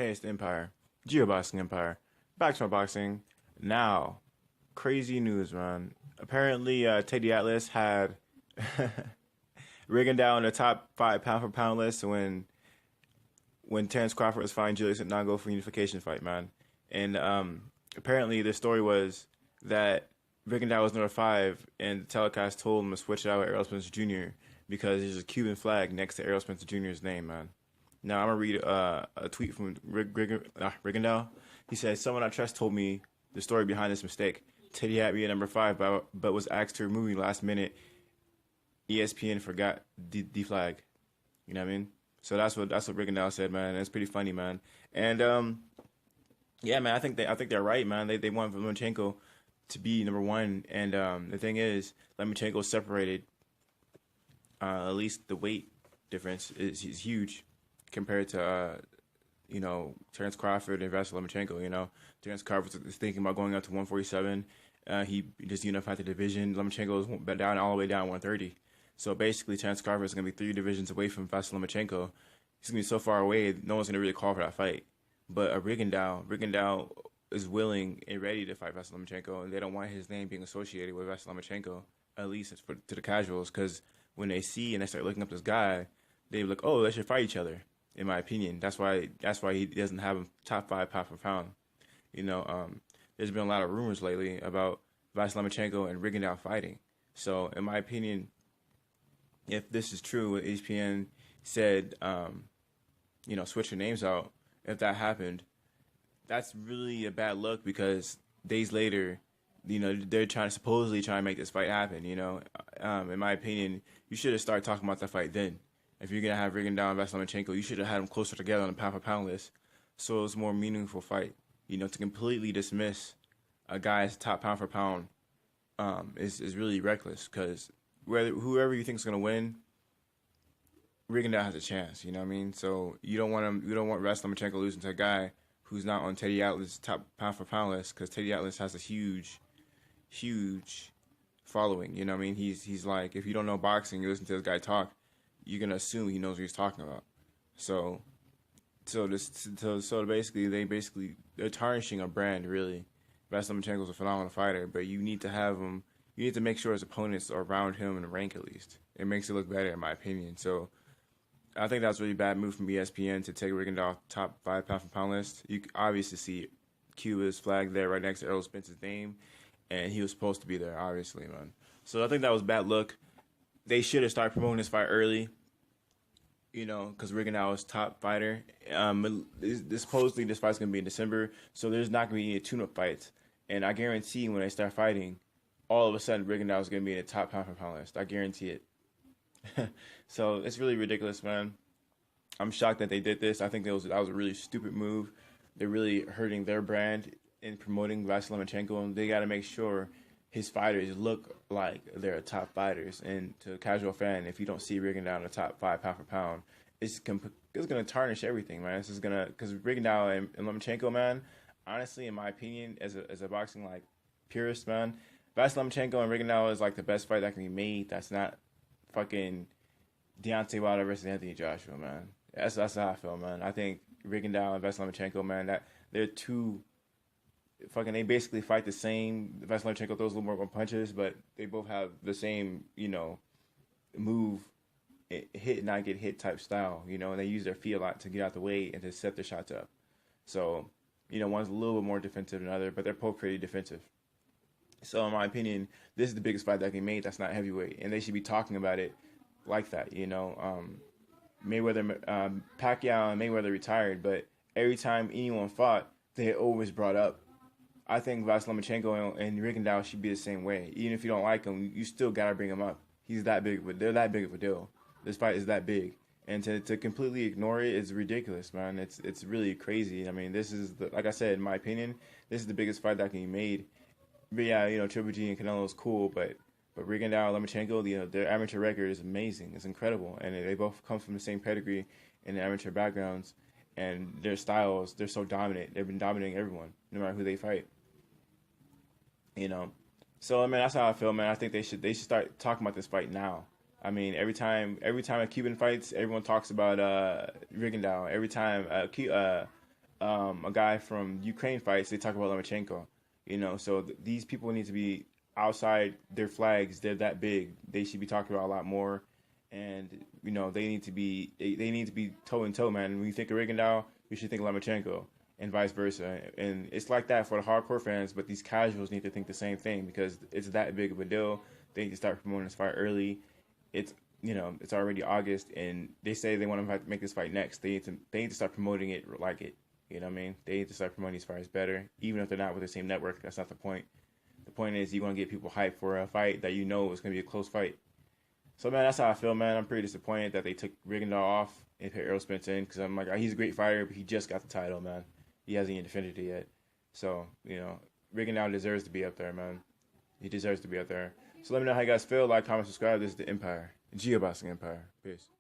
Hey, it's the Empire. Geoboxing Empire. Back to my boxing. Now, crazy news, man. Apparently, Teddy Atlas had Rigondeaux in the top five pound for pound list when Terrence Crawford was fighting Julius Nago for unification fight, man. And apparently, the story was that Rigondeaux was number five, and the telecast told him to switch it out with Errol Spence Jr. because there's a Cuban flag next to Errol Spence Jr.'s name, man. Now I'm gonna read a tweet from Rigondeaux. He said, "Someone I trust told me the story behind this mistake. Teddy had me at number five, but was asked to remove me last minute. ESPN forgot the flag. You know what I mean? So that's what Rigondeaux said, man. That's pretty funny, man. And yeah, man, I think they're right, man. They want Lomachenko to be number one, and the thing is, Lomachenko separated. At least the weight difference is huge compared to Terrence Crawford and Vasily Lomachenko. Terrence Crawford is thinking about going up to 147. He just unified the division. Lomachenko is down all the way down 130. So basically, Terrence Crawford is going to be 3 divisions away from Vasily Lomachenko. He's going to be so far away, no one's going to really call for that fight. But Rigondeaux is willing and ready to fight Vasily Lomachenko, and they don't want his name being associated with Vasily Lomachenko, at least to the casuals, because when they see and they start looking up this guy, they look, oh, they should fight each other. In my opinion, that's why he doesn't have him top five pound for pound. There's been a lot of rumors lately about Vasily Lomachenko and Rigondeaux fighting. So in my opinion, if this is true, what ESPN said, switch your names out. If that happened, that's really a bad look because days later, they're supposedly trying to make this fight happen. In my opinion, you should have started talking about that fight then. If you're gonna have Rigondeaux and Vasily Lomachenko, you should have had them closer together on the pound for pound list, so it was a more meaningful fight. To completely dismiss a guy's top pound for pound is really reckless because whoever you think is gonna win, Rigondeaux has a chance. You know what I mean? So you don't want Vasily Lomachenko losing to a guy who's not on Teddy Atlas' top pound for pound list because Teddy Atlas has a huge following. You know what I mean? He's like, if you don't know boxing, you listen to this guy talk, you're gonna assume he knows what he's talking about. So basically, they're tarnishing a brand really. Vasily Lomachenko's a phenomenal fighter, but you need to have him. You need to make sure his opponents are around him in the rank at least. It makes it look better, in my opinion. So I think that's a really bad move from ESPN to take Rigondeaux top 5 pound for pound list. You obviously see Cuba's flag there right next to Errol Spence's name, and he was supposed to be there, obviously, man. So I think that was a bad look. They should have started promoting this fight early, because Rigondeaux is top fighter. Supposedly this fight's going to be in December, so there's not going to be any tune-up fights. And I guarantee when they start fighting, all of a sudden Rigondeaux is going to be in the top pound for pound list. I guarantee it. So it's really ridiculous, man. I'm shocked that they did this. I think that was a really stupid move. They're really hurting their brand in promoting Vasily Lomachenko, and they got to make sure his fighters look like they're top fighters. And to a casual fan, if you don't see Rigondeaux in the top 5 pound for pound, it's going to tarnish everything, man. Because Rigondeaux and Lomachenko, man, honestly, in my opinion, as a boxing purist, man, Vasily Lomachenko and Rigondeaux is like the best fight that can be made. That's not fucking Deontay Wilder versus Anthony Joshua, man. That's how I feel, man. I think Rigondeaux and Vasily Lomachenko, man, that they're two. They basically fight the same. Vasily Lomachenko throws a little more punches, but they both have the same, move, hit not get hit type style, and they use their feet a lot to get out the way and to set their shots up. So, one's a little bit more defensive than the other, but they're both pretty defensive. So, in my opinion, this is the biggest fight that can be made that's not heavyweight, and they should be talking about it like that, Mayweather, Pacquiao and Mayweather retired, but every time anyone fought, they always brought up. I think Vasily Lomachenko and Rigondeaux should be the same way. Even if you don't like him, you still gotta bring him up. They're that big of a deal. This fight is that big, and to completely ignore it is ridiculous, man. It's really crazy. I mean, this is like I said, in my opinion, this is the biggest fight that can be made. But yeah, Triple G and Canelo is cool, but Rigondeaux and Lomachenko, their amateur record is amazing. It's incredible, and they both come from the same pedigree and amateur backgrounds, and their styles, they're so dominant. They've been dominating everyone, no matter who they fight. So I mean, that's how I feel, man. I think they should start talking about this fight now. I mean, every time a Cuban fights, everyone talks about Rigondeaux. Every time a guy from Ukraine fights, they talk about Lomachenko. So these people need to be outside their flags. They're that big. They should be talked about a lot more. And they need to be toe in toe, man. When you think of Rigondeaux, you should think of Lomachenko, and vice versa. And it's like that for the hardcore fans, but these casuals need to think the same thing because it's that big of a deal. They need to start promoting this fight early. It's it's already August, and they say they want to make this fight next. They need to start promoting it like it. You know what I mean? They need to start promoting these fights better, even if they're not with the same network. That's not the point. The point is you want to get people hyped for a fight that is going to be a close fight. So, man, that's how I feel, man. I'm pretty disappointed that they took Rigondeaux off and put Errol Spence in because I'm like, he's a great fighter, but he just got the title, man. He hasn't even defended it yet. So, Rigondeaux deserves to be up there, man. He deserves to be up there. So let me know how you guys feel. Like, comment, subscribe. This is The Empire. Geoboxing Empire. Peace.